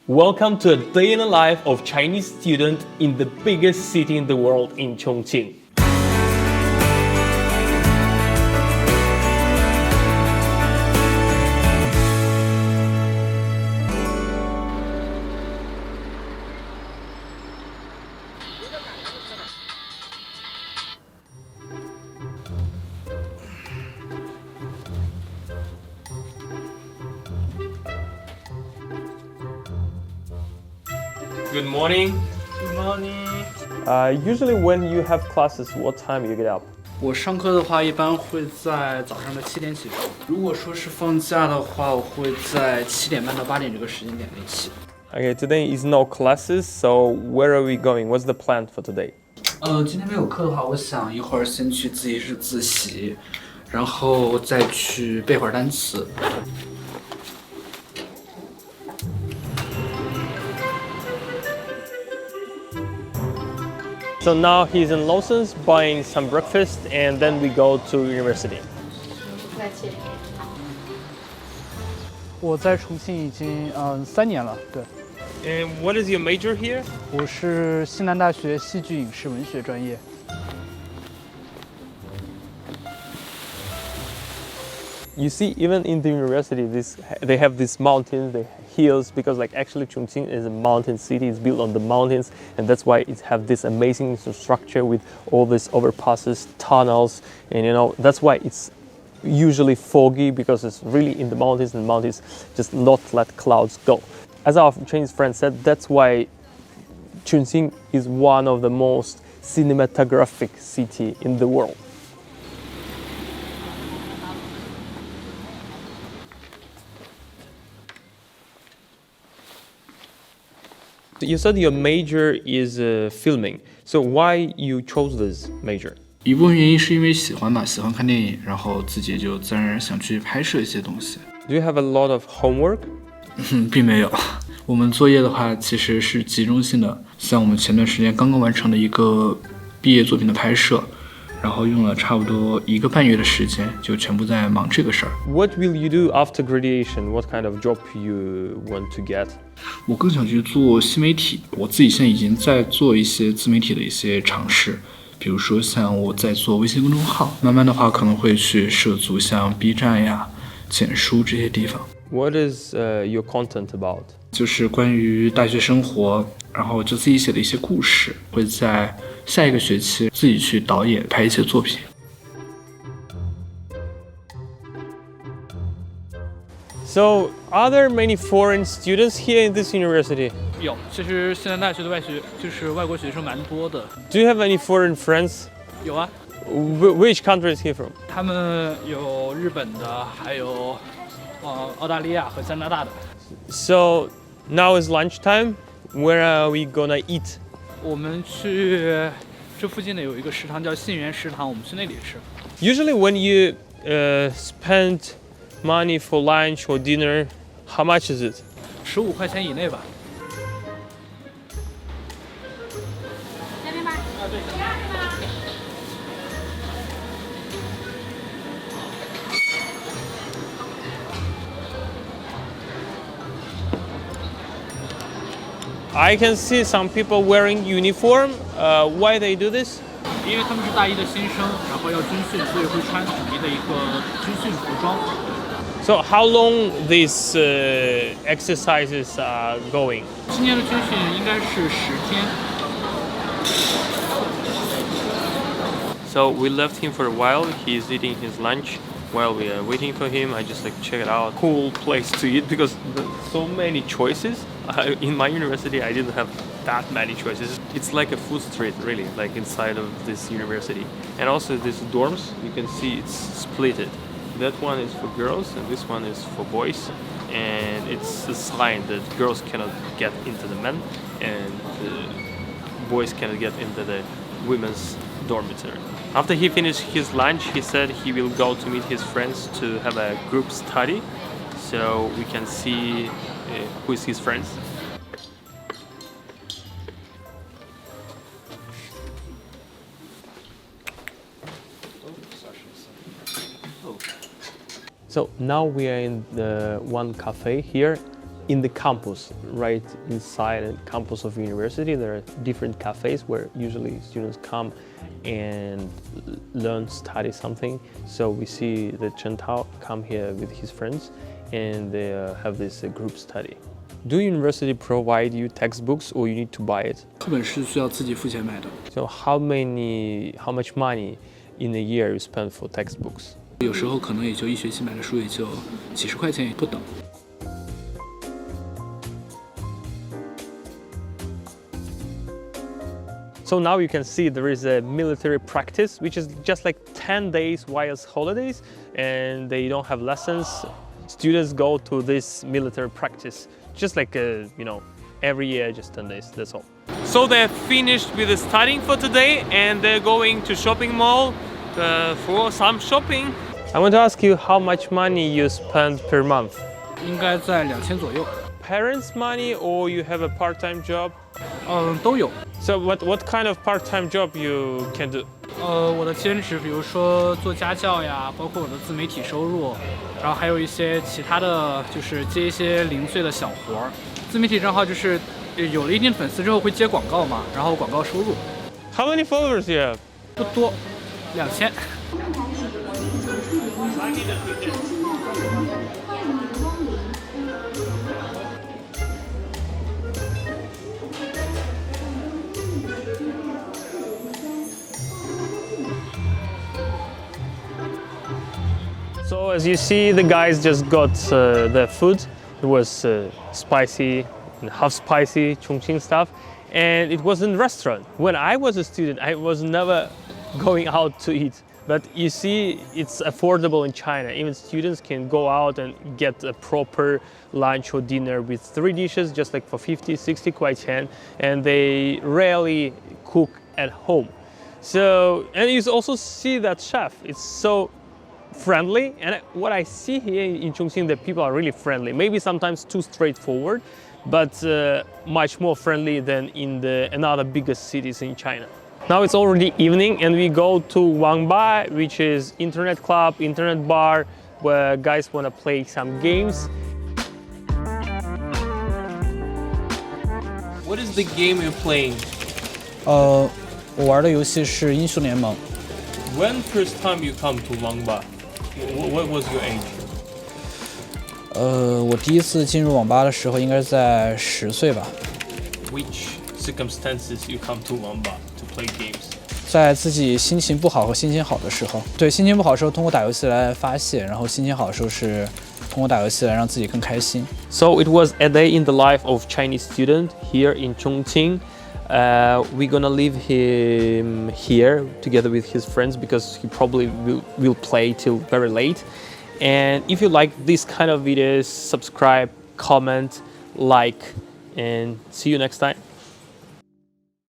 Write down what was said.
Welcome to a day in the life of Chinese student in the biggest city in the world in Chongqing. Good morning. Good morning. Usually when you have classes, what time you get up? 我上课的话，一般会在早上的7点起床。如果说是放假的话，我会在7点半到8点这个时间点内起。Okay, today is no classes, so where are we going? What's the plan for today? 今天没有课的话，我想一会儿先去自习室自习，然后再去背会儿单词。So now he's in Lawson's buying some breakfast and then we go to university. 我在重庆已经3年了，对。And what is your major here? 我是西南大学戏剧影视文学专业。You see, even in the university, they have these mountains, the hills, because like actually Chongqing is a mountain city. It's built on the mountains, and that's why it have this amazing structure with all these overpasses, tunnels, and that's why it's usually foggy because it's really in the mountains, and mountains just not let clouds go. As our Chinese friend said, that's why Chongqing is one of the most cinematographic city in the world. You said your major is filming, so why you chose this major? 一部分原因是因为喜欢吧，喜欢看电影，然后自己就自然而然想去拍摄一些东西。Do you have a lot of homework? 并没有，我们作业的话其实是集中性的，像我们前段时间刚刚完成的一个毕业作品的拍摄，然后用了差不多1个半月的时间，就全部在忙这个事儿。What will you do after graduation? What kind of job you want to get? 我更想去做新媒体，我自己现在已经在做一些自媒体的一些尝试，比如说像我在做微信公众号，慢慢的话可能会去涉足像 B 站呀、简书这些地方。What is your content about? 就是关于大学生活，然后就自己写的一些故事，会在下一个学期自己去导演拍一些作品。So, are there many foreign students here in this university? 有，其实西南大学的外国学生蛮多的。Do you have any foreign friends? 有啊， Which country is he from? 他们有日本的，还有澳大利亚和加拿大的。So, now is lunchtime. Where are we gonna eat? 我们去这附近的有一个食堂叫信源食堂，我们去那里吃。Usually when you spend money for lunch or dinner, how much is it? 15块钱以内吧。那边吗？对。I can see some people wearing uniform. Why they do this? 因为他们是大一的新生，然后要军训，所以会穿统一的一个军训服装。So how long these exercises are going? 今年的军训应该是10天。So we left him for a while. He's eating his lunch. While we are waiting for him, I just check it out. Cool place to eat because there's so many choices. In my university, I didn't have that many choices. It's like a food street, really, like inside of this university. And also these dorms, you can see it's splitted. That one is for girls and this one is for boys. And it's a sign that girls cannot get into the men and boys cannot get into the women's dormitory. After he finished his lunch, he said he will go to meet his friends to have a group study, so we can see who is his friends. So now we are in the one cafe here. in the campus, right inside the campus of university, there are different cafes where usually students come and learn, study something. So we see the Chen Tao come here with his friends and they have this group study. Do university provide you textbooks or you need to buy it? 课本是需要自己付钱买的， So how much money in a year you spend for textbooks? 有时候可能也就一学期买的书也就几十块钱也不等。 So now you can see there is a military practice, which is just like 10 days while holidays, and they don't have lessons. Students go to this military practice, just like, every year, just 10 days, that's all. So they're finished with the studying for today, and they're going to shopping mall for some shopping. I want to ask you how much money you spend per month? 应该在2000左右。 Parents' money or you have a part-time job? 都有。 So what kind of part-time job you can do? 我的兼职，比如说做家教呀，包括我的自媒体收入，然后还有一些其他的，就是接一些零碎的小活儿。自媒体账号就是有了一定粉丝之后会接广告嘛，然后广告收入。How many followers you have? 不多，2000。 So as you see, the guys just got their food. It was spicy, and half spicy Chongqing stuff, and it was in a restaurant. When I was a student, I was never going out to eat. But you see, it's affordable in China. Even students can go out and get a proper lunch or dinner with 3 dishes, just like for 50, 60 kuai-qian, and they rarely cook at home. So, and you also see that chef, it's so friendly, and what I see here in Chongqing, that people are really friendly. Maybe sometimes too straightforward, but much more friendly than in the another biggest cities in China. Now it's already evening, and we go to Wangba, which is internet club, internet bar, where guys want to play some games. What is the game you're playing? 我玩的游戏是英雄联盟。 When first time you come to Wangba? What was your age? 我第一次进入网吧的时候应该是在10岁吧。 Which circumstances you come to Wangba to play games? 在自己心情不好和心情好的时候，对，心情不好的时候通过打游戏来发泄，然后心情好的时候是通过打游戏来让自己更开心。 So it was a day in the life of Chinese student here in Chongqing. We're gonna leave him here together with his friends because he probably will play till very late. And if you like this kind of videos, subscribe, comment, like, and see you next time.